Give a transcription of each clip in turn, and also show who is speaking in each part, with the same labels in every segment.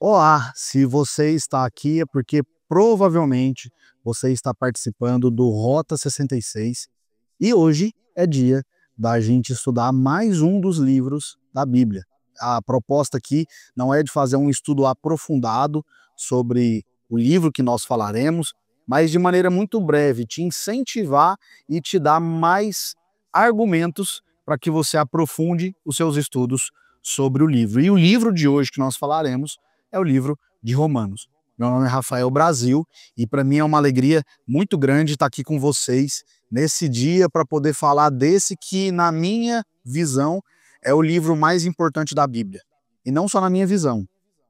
Speaker 1: Olá, se você está aqui é porque provavelmente você está participando do Rota 66 e hoje é dia da gente estudar mais um dos livros da Bíblia. A proposta aqui não é de fazer um estudo aprofundado sobre o livro que nós falaremos, mas de maneira muito breve te incentivar e te dar mais argumentos para que você aprofunde os seus estudos sobre o livro. E o livro de hoje que nós falaremos é o livro de Romanos. Meu nome é Rafael Brasil e para mim é uma alegria muito grande estar aqui com vocês nesse dia para poder falar desse que, na minha visão, é o livro mais importante da Bíblia. E não só na minha visão.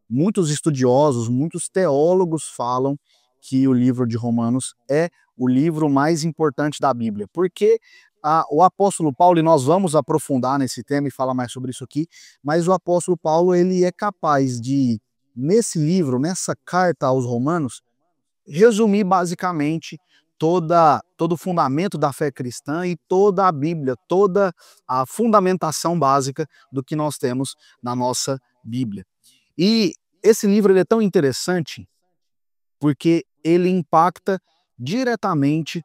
Speaker 1: Muitos estudiosos, muitos teólogos falam que o livro de Romanos é o livro mais importante da Bíblia. Porque o apóstolo Paulo, e nós vamos aprofundar nesse tema e falar mais sobre isso aqui, mas o apóstolo Paulo ele é capaz de, nesse livro, nessa carta aos Romanos, resumir basicamente todo o fundamento da fé cristã e toda a Bíblia, toda a fundamentação básica do que nós temos na nossa Bíblia. E esse livro ele é tão interessante porque ele impacta diretamente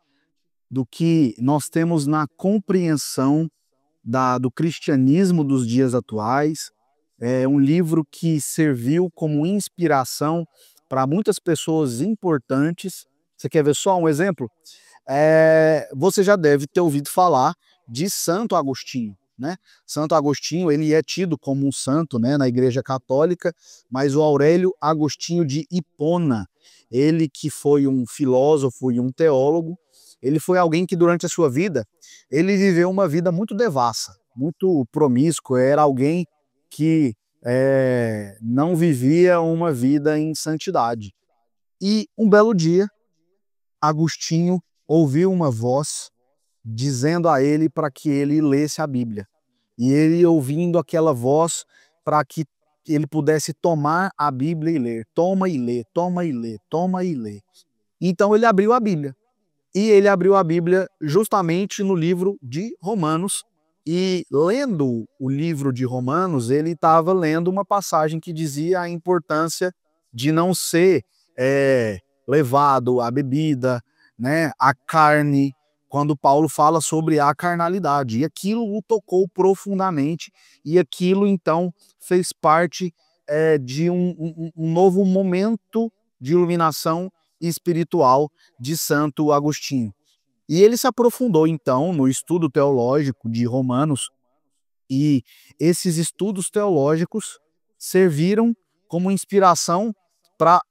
Speaker 1: do que nós temos na compreensão do cristianismo dos dias atuais. É um livro que serviu como inspiração para muitas pessoas importantes. Você quer ver só um exemplo? Você já deve ter ouvido falar de Santo Agostinho, né? Santo Agostinho, ele é tido como um santo, né, na Igreja Católica, mas o Aurélio Agostinho de Hipona, ele que foi um filósofo e um teólogo, ele foi alguém que durante a sua vida, ele viveu uma vida muito devassa, muito promíscua, era alguém que não vivia uma vida em santidade. E um belo dia, Agostinho ouviu uma voz dizendo a ele para que ele lesse a Bíblia. E ele ouvindo aquela voz para que ele pudesse tomar a Bíblia e ler. Toma e lê, toma e lê, toma e lê. Então ele abriu a Bíblia. E ele abriu a Bíblia justamente no livro de Romanos. E lendo o livro de Romanos, ele estava lendo uma passagem que dizia a importância de não ser levado à bebida, né, à carne, quando Paulo fala sobre a carnalidade. E aquilo o tocou profundamente, e aquilo então fez parte de um novo momento de iluminação espiritual de Santo Agostinho. E ele se aprofundou então no estudo teológico de Romanos, e esses estudos teológicos serviram como inspiração para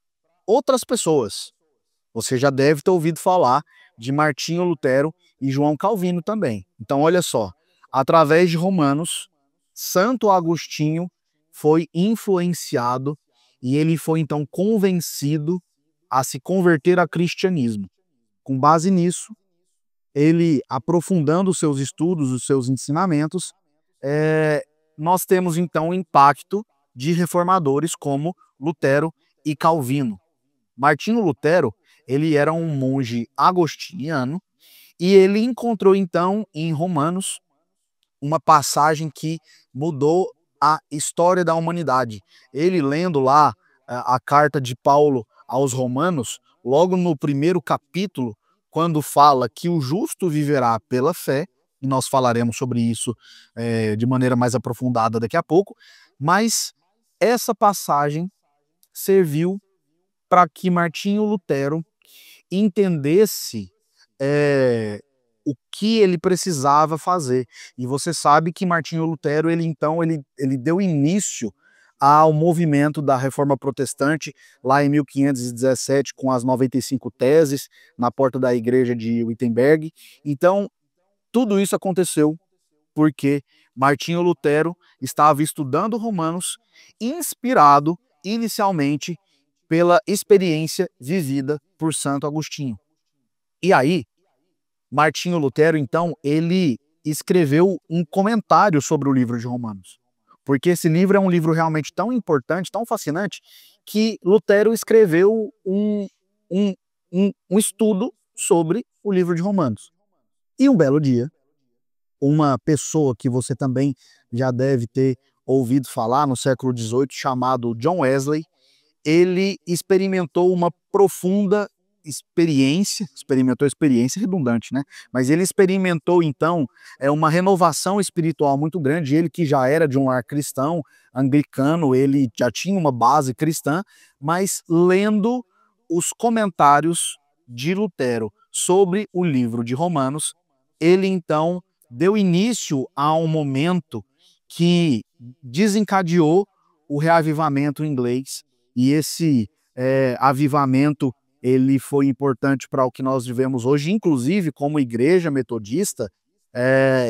Speaker 1: outras pessoas. Você já deve ter ouvido falar de Martinho Lutero e João Calvino também. Então, olha só, através de Romanos, Santo Agostinho foi influenciado e ele foi então convencido a se converter ao cristianismo. Com base nisso, ele aprofundando os seus estudos, os seus ensinamentos, nós temos então o impacto de reformadores como Lutero e Calvino. Martinho Lutero, ele era um monge agostiniano e ele encontrou então em Romanos uma passagem que mudou a história da humanidade. Ele lendo lá a carta de Paulo aos Romanos, logo no primeiro capítulo, quando fala que o justo viverá pela fé, e nós falaremos sobre isso de maneira mais aprofundada daqui a pouco, mas essa passagem serviu para que Martinho Lutero entendesse o que ele precisava fazer. E você sabe que Martinho Lutero, ele deu início ao movimento da Reforma Protestante, lá em 1517, com as 95 teses, na porta da igreja de Wittenberg. Então, tudo isso aconteceu porque Martinho Lutero estava estudando Romanos, inspirado inicialmente pela experiência vivida por Santo Agostinho. E aí, Martinho Lutero, então, ele escreveu um comentário sobre o livro de Romanos. Porque esse livro é um livro realmente tão importante, tão fascinante, que Lutero escreveu um estudo sobre o livro de Romanos. E um belo dia, uma pessoa que você também já deve ter ouvido falar no século XVIII, chamado John Wesley, ele experimentou uma profunda experiência redundante, né? Mas ele experimentou, então, uma renovação espiritual muito grande. Ele que já era de um lar cristão, anglicano, ele já tinha uma base cristã, mas lendo os comentários de Lutero sobre o livro de Romanos, ele, então, deu início a um momento que desencadeou o reavivamento inglês, e esse avivamento ele foi importante para o que nós vivemos hoje, inclusive como igreja metodista.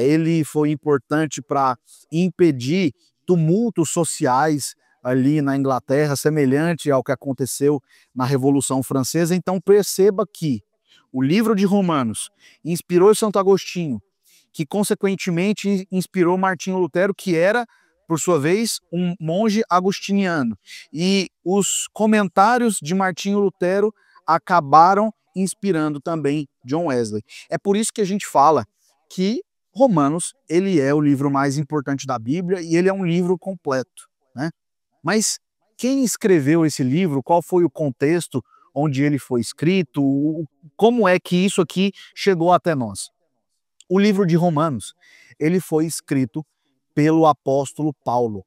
Speaker 1: Ele foi importante para impedir tumultos sociais ali na Inglaterra, semelhante ao que aconteceu na Revolução Francesa. Então perceba que o livro de Romanos inspirou Santo Agostinho, que consequentemente inspirou Martinho Lutero, que era, por sua vez, um monge agostiniano. E os comentários de Martinho Lutero acabaram inspirando também John Wesley. É por isso que a gente fala que Romanos ele é o livro mais importante da Bíblia e ele é um livro completo, né? Mas quem escreveu esse livro, qual foi o contexto onde ele foi escrito, como é que isso aqui chegou até nós? O livro de Romanos, ele foi escrito pelo apóstolo Paulo.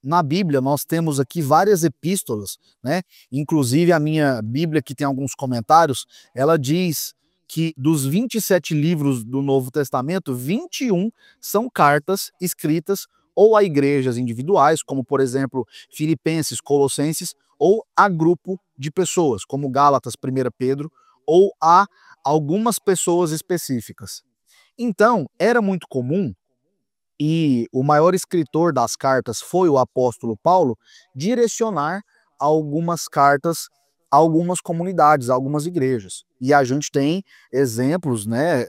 Speaker 1: Na Bíblia nós temos aqui várias epístolas, né? Inclusive a minha Bíblia, que tem alguns comentários, ela diz que dos 27 livros do Novo Testamento, 21 são cartas escritas ou a igrejas individuais, como por exemplo Filipenses, Colossenses, ou a grupo de pessoas, como Gálatas, 1 Pedro, ou a algumas pessoas específicas. Então, era muito comum, e o maior escritor das cartas foi o apóstolo Paulo, direcionar algumas cartas a algumas comunidades, a algumas igrejas. E a gente tem exemplos, né,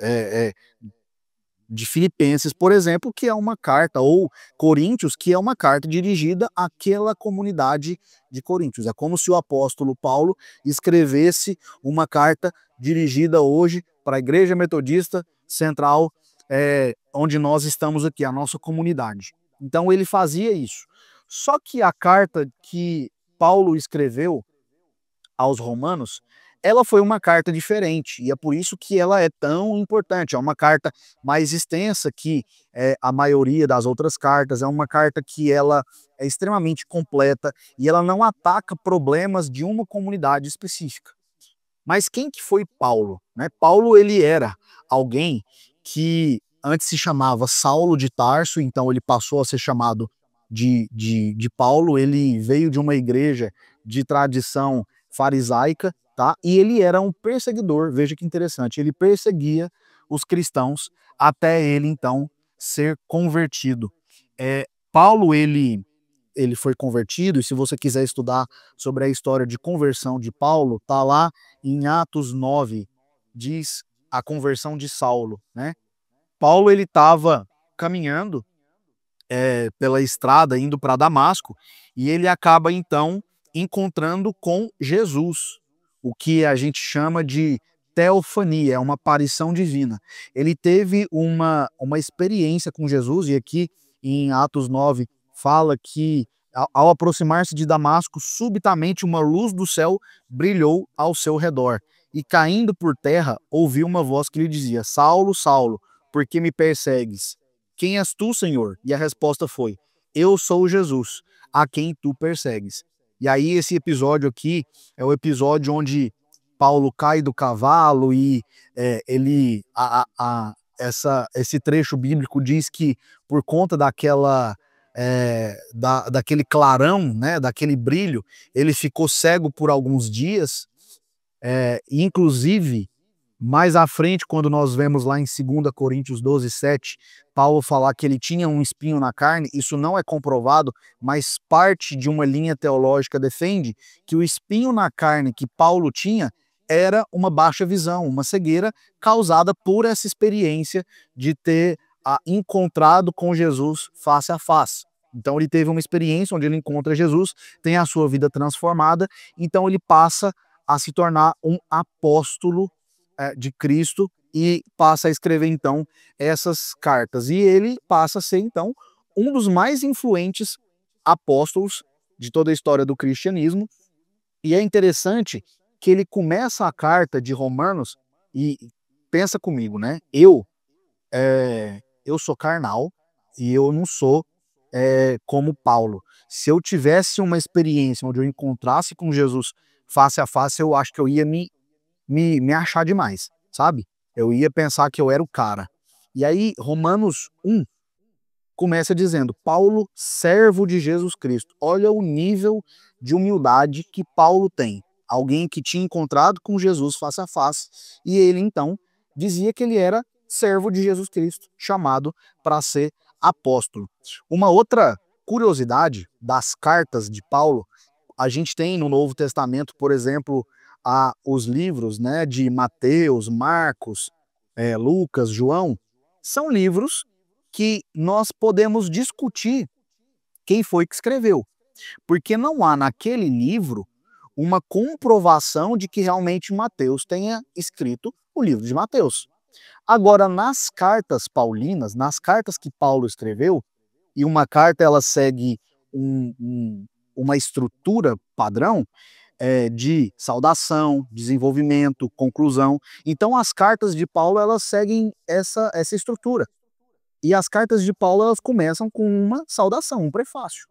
Speaker 1: de Filipenses, por exemplo, que é uma carta, ou Coríntios, que é uma carta dirigida àquela comunidade de Coríntios. É como se o apóstolo Paulo escrevesse uma carta dirigida hoje para a Igreja Metodista Central, onde nós estamos aqui, a nossa comunidade. Então ele fazia isso. Só que a carta que Paulo escreveu aos Romanos, ela foi uma carta diferente, e é por isso que ela é tão importante. É uma carta mais extensa que a maioria das outras cartas, é uma carta que ela é extremamente completa, e ela não ataca problemas de uma comunidade específica. Mas quem que foi Paulo, né? Paulo, ele era alguém que antes se chamava Saulo de Tarso, então ele passou a ser chamado de Paulo. Ele veio de uma igreja de tradição farisaica, tá? E ele era um perseguidor, veja que interessante, ele perseguia os cristãos até ele então ser convertido. Paulo, ele foi convertido, e se você quiser estudar sobre a história de conversão de Paulo, tá lá em Atos 9, diz a conversão de Saulo, né? Paulo, ele estava caminhando pela estrada indo para Damasco, e ele acaba então encontrando com Jesus, o que a gente chama de teofania, é uma aparição divina. Ele teve uma experiência com Jesus, e aqui em Atos 9 fala que ao aproximar-se de Damasco, subitamente uma luz do céu brilhou ao seu redor, e caindo por terra, ouviu uma voz que lhe dizia: Saulo, Saulo, por que me persegues? Quem és tu, Senhor? E a resposta foi: eu sou Jesus, a quem tu persegues. E aí esse episódio aqui é o episódio onde Paulo cai do cavalo, e esse trecho bíblico diz que por conta daquele clarão, né, daquele brilho, ele ficou cego por alguns dias. Inclusive, mais à frente, quando nós vemos lá em 2 Coríntios 12:7, Paulo falar que ele tinha um espinho na carne, isso não é comprovado, mas parte de uma linha teológica defende que o espinho na carne que Paulo tinha era uma baixa visão, uma cegueira causada por essa experiência de ter encontrado com Jesus face a face. Então ele teve uma experiência onde ele encontra Jesus, tem a sua vida transformada, então ele passa a se tornar um apóstolo de Cristo, e passa a escrever então essas cartas. E ele passa a ser então um dos mais influentes apóstolos de toda a história do cristianismo, E é interessante que ele começa a carta de Romanos e pensa comigo, né? Eu sou carnal e eu não sou como Paulo. Se eu tivesse uma experiência onde eu encontrasse com Jesus face a face, eu acho que eu ia me achar demais, sabe? Eu ia pensar que eu era o cara. E aí, Romanos 1 começa dizendo: Paulo, servo de Jesus Cristo. Olha o nível de humildade que Paulo tem. Alguém que tinha encontrado com Jesus face a face, e ele então dizia que ele era servo de Jesus Cristo, chamado para ser apóstolo. Uma outra curiosidade das cartas de Paulo, a gente tem no Novo Testamento, por exemplo, os livros, né, de Mateus, Marcos, Lucas, João, são livros que nós podemos discutir quem foi que escreveu, porque não há naquele livro uma comprovação de que realmente Mateus tenha escrito o livro de Mateus. Agora, nas cartas paulinas, nas cartas que Paulo escreveu, e uma carta ela segue uma estrutura padrão de saudação, desenvolvimento, conclusão. Então, as cartas de Paulo elas seguem essa estrutura. E as cartas de Paulo elas começam com uma saudação, um prefácio.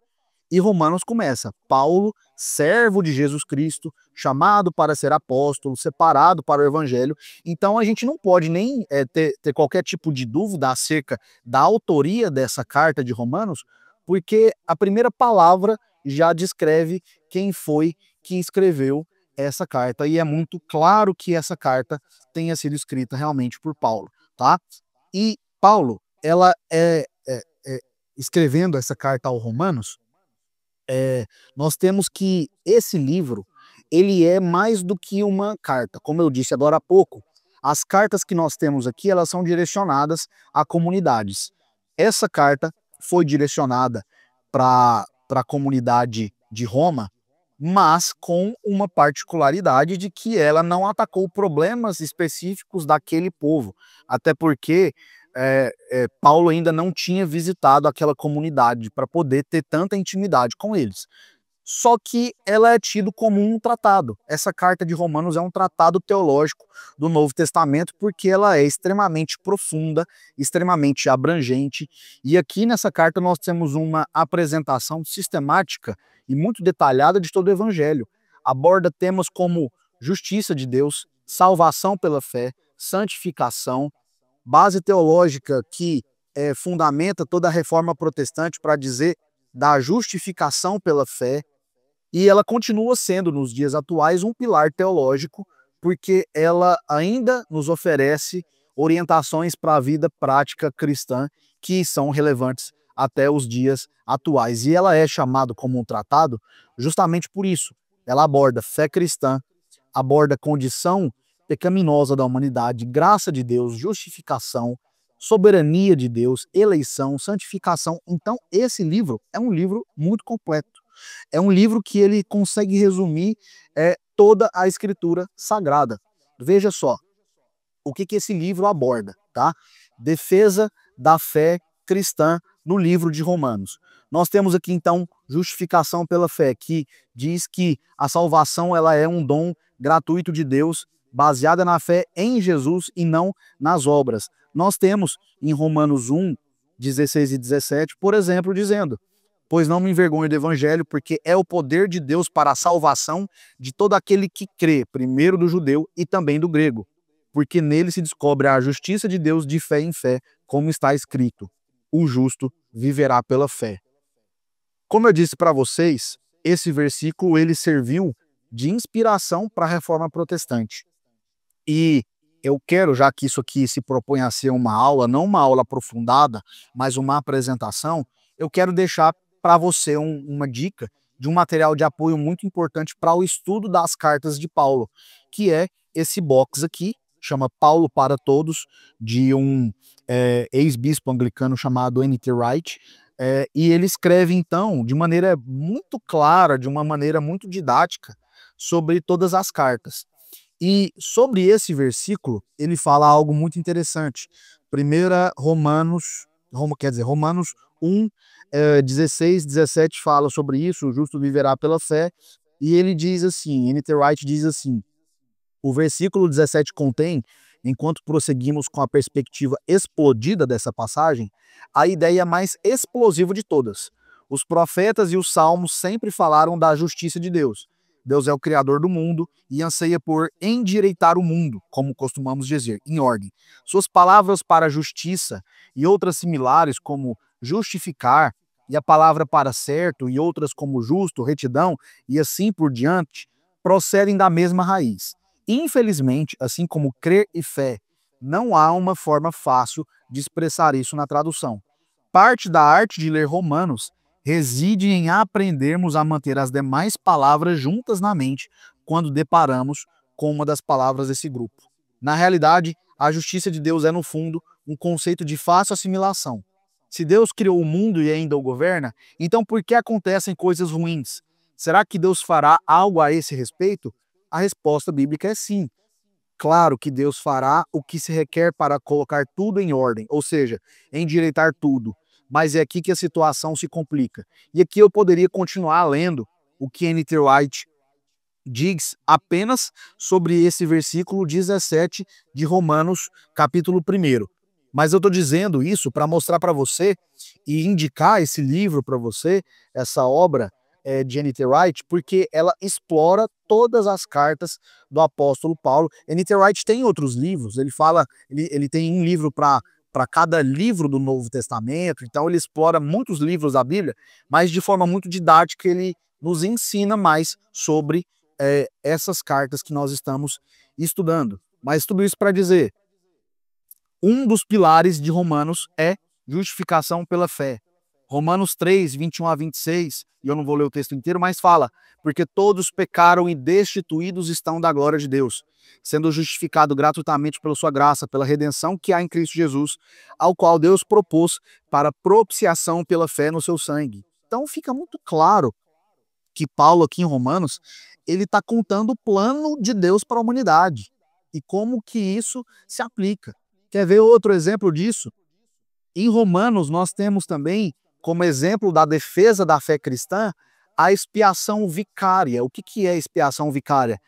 Speaker 1: E Romanos começa: Paulo, servo de Jesus Cristo, chamado para ser apóstolo, separado para o evangelho. Então a gente não pode nem ter qualquer tipo de dúvida acerca da autoria dessa carta de Romanos, porque a primeira palavra já descreve quem foi que escreveu essa carta. E é muito claro que essa carta tenha sido escrita realmente por Paulo, tá? E Paulo, ela escrevendo essa carta aos Romanos, nós temos que esse livro, ele é mais do que uma carta. Como eu disse agora há pouco, as cartas que nós temos aqui, elas são direcionadas a comunidades. Essa carta foi direcionada para a comunidade de Roma, mas com uma particularidade de que ela não atacou problemas específicos daquele povo, até porque Paulo ainda não tinha visitado aquela comunidade para poder ter tanta intimidade com eles. Só que ela é tido como um tratado. Essa carta de Romanos é um tratado teológico do Novo Testamento porque ela é extremamente profunda, extremamente abrangente. E aqui nessa carta nós temos uma apresentação sistemática e muito detalhada de todo o Evangelho. Aborda temas como justiça de Deus, salvação pela fé, santificação, base teológica que fundamenta toda a reforma protestante para dizer da justificação pela fé, e ela continua sendo, nos dias atuais, um pilar teológico, porque ela ainda nos oferece orientações para a vida prática cristã que são relevantes até os dias atuais. E ela é chamada como um tratado justamente por isso. Ela aborda fé cristã, aborda condição pecaminosa da humanidade, graça de Deus, justificação, soberania de Deus, eleição, santificação. Então, esse livro é um livro muito completo. É um livro que ele consegue resumir toda a Escritura Sagrada. Veja só, o que esse livro aborda, tá? Defesa da fé cristã no livro de Romanos. Nós temos aqui, então, justificação pela fé, que diz que a salvação ela é um dom gratuito de Deus, baseada na fé em Jesus e não nas obras. Nós temos em Romanos 1, 16 e 17, por exemplo, dizendo: pois não me envergonho do evangelho, porque é o poder de Deus para a salvação de todo aquele que crê, primeiro do judeu e também do grego, porque nele se descobre a justiça de Deus de fé em fé, como está escrito: o justo viverá pela fé. Como eu disse para vocês, esse versículo ele serviu de inspiração para a reforma protestante. E eu quero, já que isso aqui se propõe a ser uma aula, não uma aula aprofundada, mas uma apresentação, eu quero deixar para você uma dica de um material de apoio muito importante para o estudo das cartas de Paulo, que é esse box aqui, chama Paulo para Todos, de um ex-bispo anglicano chamado N.T. Wright, e ele escreve, então, de maneira muito clara, de uma maneira muito didática, sobre todas as cartas. E sobre esse versículo, ele fala algo muito interessante. Romanos 1, 16, 17 fala sobre isso: o justo viverá pela fé. e ele diz assim, N.T. Wright diz assim: o versículo 17 contém, enquanto prosseguimos com a perspectiva explodida dessa passagem, a ideia mais explosiva de todas. Os profetas e os salmos sempre falaram da justiça de Deus. Deus é o criador do mundo e anseia por endireitar o mundo, como costumamos dizer, em ordem. Suas palavras para justiça e outras similares, como justificar, e a palavra para certo e outras como justo, retidão e assim por diante, procedem da mesma raiz. Infelizmente, assim como crer e fé, não há uma forma fácil de expressar isso na tradução. Parte da arte de ler Romanos reside em aprendermos a manter as demais palavras juntas na mente quando deparamos com uma das palavras desse grupo. Na realidade, a justiça de Deus é, no fundo, um conceito de fácil assimilação. Se Deus criou o mundo e ainda o governa, então por que acontecem coisas ruins? Será que Deus fará algo a esse respeito? A resposta bíblica é sim. Claro que Deus fará o que se requer para colocar tudo em ordem, ou seja, endireitar tudo. Mas é aqui que a situação se complica. E aqui eu poderia continuar lendo o que N.T. Wright diz apenas sobre esse versículo 17 de Romanos, capítulo 1. Mas eu estou dizendo isso para mostrar para você e indicar esse livro para você, essa obra de N.T. Wright, porque ela explora todas as cartas do apóstolo Paulo. N.T. Wright tem outros livros, ele tem um livro para cada livro do Novo Testamento, então ele explora muitos livros da Bíblia, mas de forma muito didática ele nos ensina mais sobre essas cartas que nós estamos estudando. Mas tudo isso para dizer, um dos pilares de Romanos é justificação pela fé. Romanos 3, 21 a 26, e eu não vou ler o texto inteiro, mas fala: porque todos pecaram e destituídos estão da glória de Deus, sendo justificado gratuitamente pela sua graça, pela redenção que há em Cristo Jesus, ao qual Deus propôs para propiciação pela fé no seu sangue. Então fica muito claro que Paulo aqui em Romanos, ele está contando o plano de Deus para a humanidade e como que isso se aplica. Quer ver outro exemplo disso? Em Romanos nós temos também, como exemplo da defesa da fé cristã, a expiação vicária. O que é expiação vicária?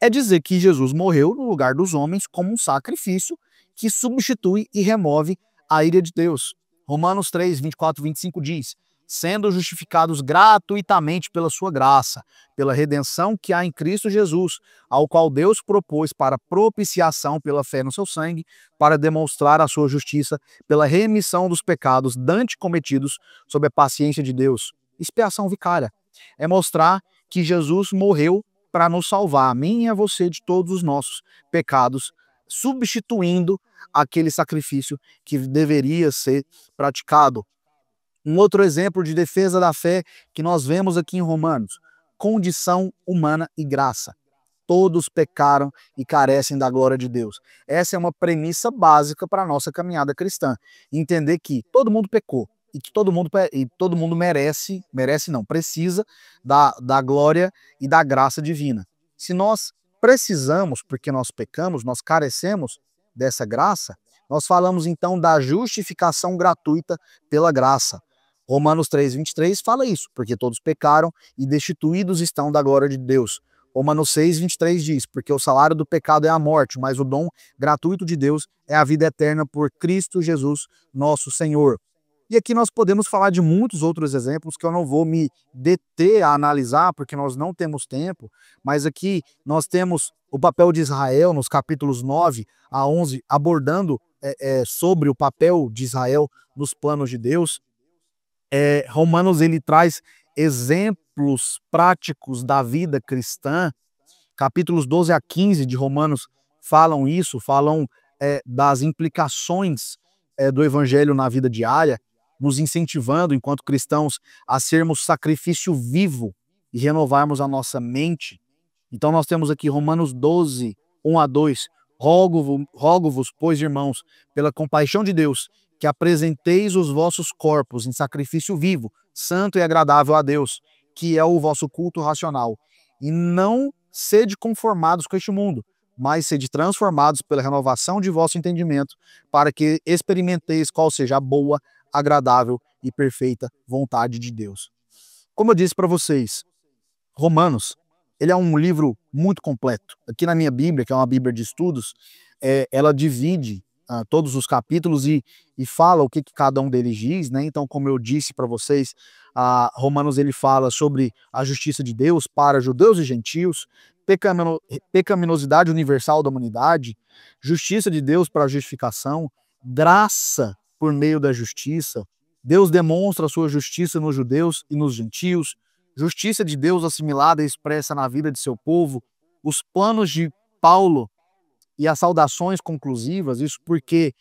Speaker 1: É dizer que Jesus morreu no lugar dos homens como um sacrifício que substitui e remove a ira de Deus. Romanos 3, 24 e 25 diz: sendo justificados gratuitamente pela sua graça, pela redenção que há em Cristo Jesus, ao qual Deus propôs para propiciação pela fé no seu sangue, para demonstrar a sua justiça pela remissão dos pecados dantes cometidos sob a paciência de Deus. Expiação vicária é mostrar que Jesus morreu para nos salvar, a mim e a você, de todos os nossos pecados, substituindo aquele sacrifício que deveria ser praticado. Um outro exemplo de defesa da fé que nós vemos aqui em Romanos: condição humana e graça. Todos pecaram e carecem da glória de Deus. Essa é uma premissa básica para a nossa caminhada cristã. Entender que todo mundo pecou e que todo mundo precisa da glória e da graça divina. Se nós precisamos, porque nós pecamos, nós carecemos dessa graça, nós falamos então da justificação gratuita pela graça. Romanos 3, 23 fala isso, porque todos pecaram e destituídos estão da glória de Deus. Romanos 6, 23 diz: porque o salário do pecado é a morte, mas o dom gratuito de Deus é a vida eterna por Cristo Jesus, nosso Senhor. E aqui nós podemos falar de muitos outros exemplos que eu não vou me deter a analisar, porque nós não temos tempo, mas aqui nós temos o papel de Israel nos capítulos 9 a 11, abordando sobre o papel de Israel nos planos de Deus. Romanos ele traz exemplos práticos da vida cristã. Capítulos 12 a 15 de Romanos falam isso, falam das implicações do evangelho na vida diária, nos incentivando, enquanto cristãos, a sermos sacrifício vivo e renovarmos a nossa mente. Então nós temos aqui Romanos 12, 1 a 2. Rogo-vos, pois, irmãos, pela compaixão de Deus, que apresenteis os vossos corpos em sacrifício vivo, santo e agradável a Deus, que é o vosso culto racional. E não sede conformados com este mundo, mas sede transformados pela renovação de vosso entendimento, para que experimenteis qual seja a boa, agradável e perfeita vontade de Deus. Como eu disse para vocês, Romanos ele é um livro muito completo. Aqui na minha Bíblia, que é uma Bíblia de estudos, ela divide todos os capítulos e fala o que cada um deles diz, né? Então, como eu disse para vocês, Romanos ele fala sobre a justiça de Deus para judeus e gentios, pecaminosidade universal da humanidade, justiça de Deus para a justificação, graça por meio da justiça. Deus demonstra a sua justiça nos judeus e nos gentios, justiça de Deus assimilada e expressa na vida de seu povo, os planos de Paulo e as saudações conclusivas, isso porque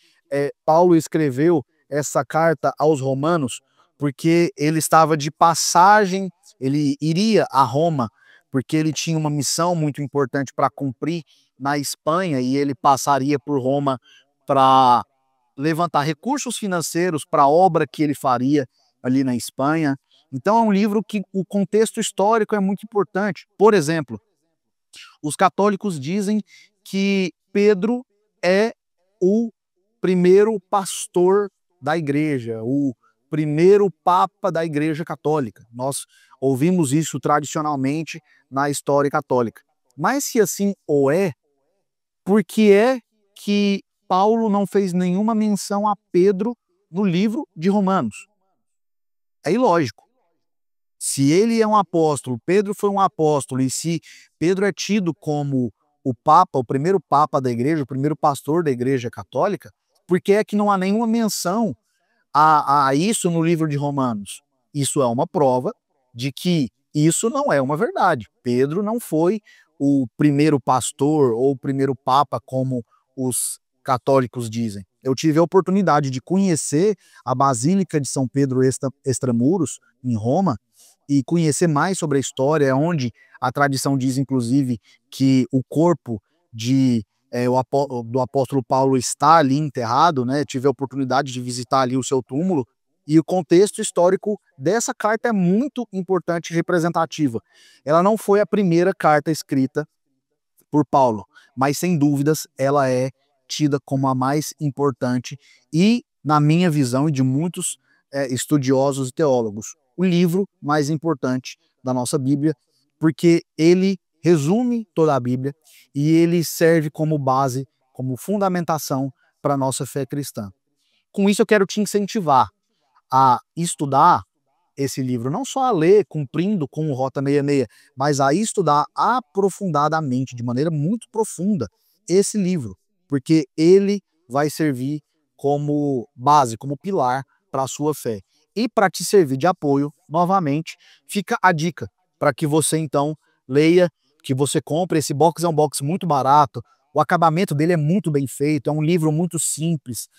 Speaker 1: Paulo escreveu essa carta aos romanos, porque ele estava de passagem, ele iria a Roma, porque ele tinha uma missão muito importante para cumprir na Espanha, e ele passaria por Roma para levantar recursos financeiros para a obra que ele faria ali na Espanha. Então é um livro que o contexto histórico é muito importante. Por exemplo, os católicos dizem que Pedro é o primeiro pastor da igreja, o primeiro papa da igreja católica. Nós ouvimos isso tradicionalmente na história católica. Mas se assim o é, por que é que Paulo não fez nenhuma menção a Pedro no livro de Romanos? É ilógico. Se ele é um apóstolo, Pedro foi um apóstolo, e se Pedro é tido como o papa, o primeiro papa da igreja, o primeiro pastor da igreja católica, por que é que não há nenhuma menção a isso no livro de Romanos? Isso é uma prova de que isso não é uma verdade. Pedro não foi o primeiro pastor ou o primeiro papa, como os católicos dizem. Eu tive a oportunidade de conhecer a Basílica de São Pedro Extramuros, em Roma, e conhecer mais sobre a história, onde a tradição diz, inclusive, que o corpo do apóstolo Paulo está ali enterrado, né? Tive a oportunidade de visitar ali o seu túmulo, e o contexto histórico dessa carta é muito importante e representativa. Ela não foi a primeira carta escrita por Paulo, mas sem dúvidas ela é tida como a mais importante e, na minha visão e de muitos estudiosos e teólogos, o livro mais importante da nossa Bíblia, porque ele resume toda a Bíblia e ele serve como base, como fundamentação para a nossa fé cristã. Com isso eu quero te incentivar a estudar esse livro, não só a ler cumprindo com o Rota 66, mas a estudar aprofundadamente, de maneira muito profunda, esse livro, porque ele vai servir como base, como pilar para a sua fé. E para te servir de apoio, novamente, fica a dica para que você então leia, que você compre. Esse box é um box muito barato, o acabamento dele é muito bem feito, é um livro muito simples.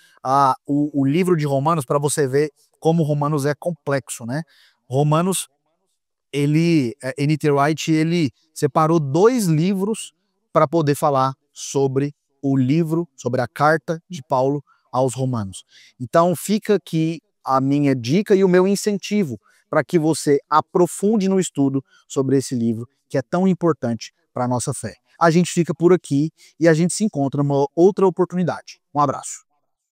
Speaker 1: O livro de Romanos, para você ver como Romanos é complexo, né? Romanos, N.T. Wright, ele separou 2 livros para poder falar sobre o livro, sobre a carta de Paulo aos Romanos. Então fica aqui a minha dica e o meu incentivo para que você aprofunde no estudo sobre esse livro, que é tão importante para a nossa fé. A gente fica por aqui e a gente se encontra numa outra oportunidade. Um abraço.